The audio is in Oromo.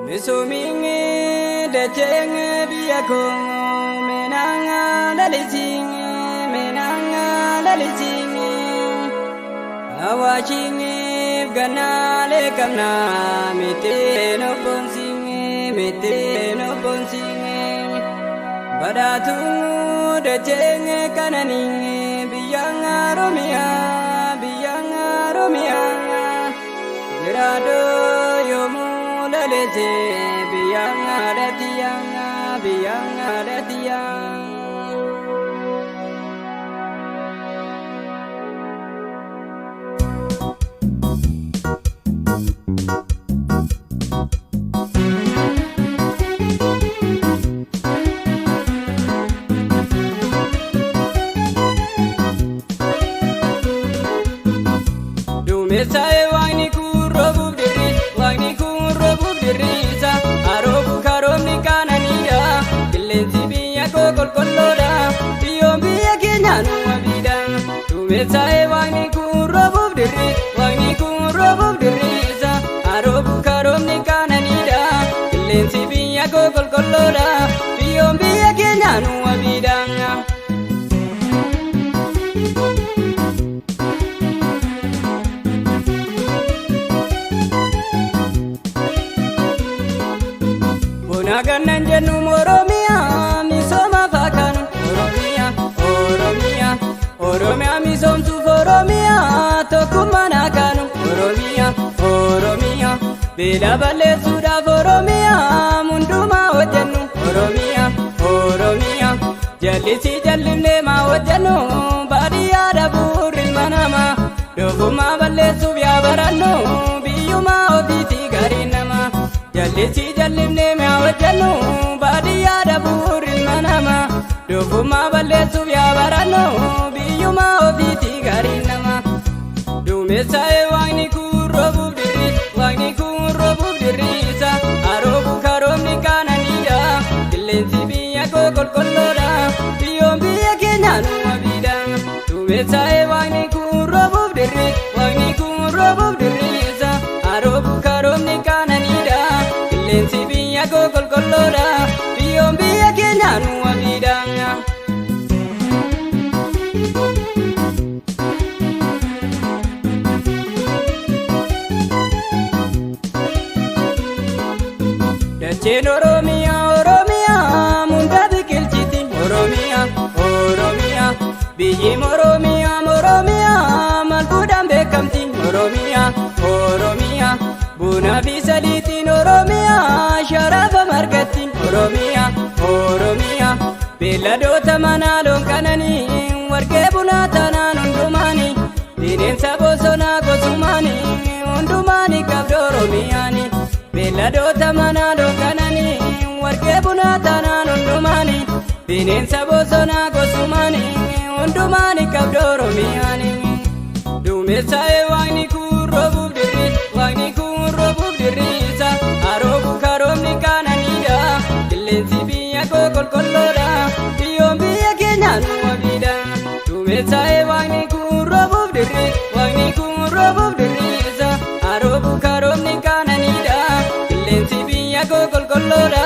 Misumini dachenge biyako menanga dalisinge menanga dalisinge awachinge ganale kamna miteno bonsinge badatu dachenge kananinge biyanga romia grado yomu laleje biyanga datiyang Dumesai wani kurobu dirisa arobu karom ni kananida dilensi biya kolkoloda biya kenyanu abida Dumesai wani kurobu dirisa arobu karom ni kananida dilensi biya kolkoloda biya kenyanu abida Naganan jenum Oromia misoma fakanu Oromia misom tu Oromia tokumana kanu Oromia bela bale suda Oromia munduma wajanu Oromia jalisi jalimne ma wajanu badiya daburil manama doguma bale subya baranu biyuma obiti garinama jalisi jalimne ma wajanu badiya daburil manama doguma bale subya baranu biyuma obiti garinama dumesai wani kurobu dirisa arobu karom ni kananida dilensi biya kolkoloda biya kenyanu abida dumesai wani kurobu dirisa arobu karom ni kananida dilensi biya kolkoloda biya kenyanu abida Dachen Oromia munda bikilchiti Oromia bijim Oromia malbudam bekamti Oromia buna bisalitin Oromia sharafa margatin Oromia beladota manalon kanani warge buna tanan undumani bineensa bosona gosumani undumani kabdo Oromiyani beladota manalon kanani warge buna tanan undumani bineensa bosona gosumani undumani kabdo Oromiyani dumesai wani kurobu dirisa arobu karom ni kananida dilensi biya kolkoloda biya kenyanu abida dumesai wani kurobu dirisa arobu karom ni kananida dilensi biya kolkoloda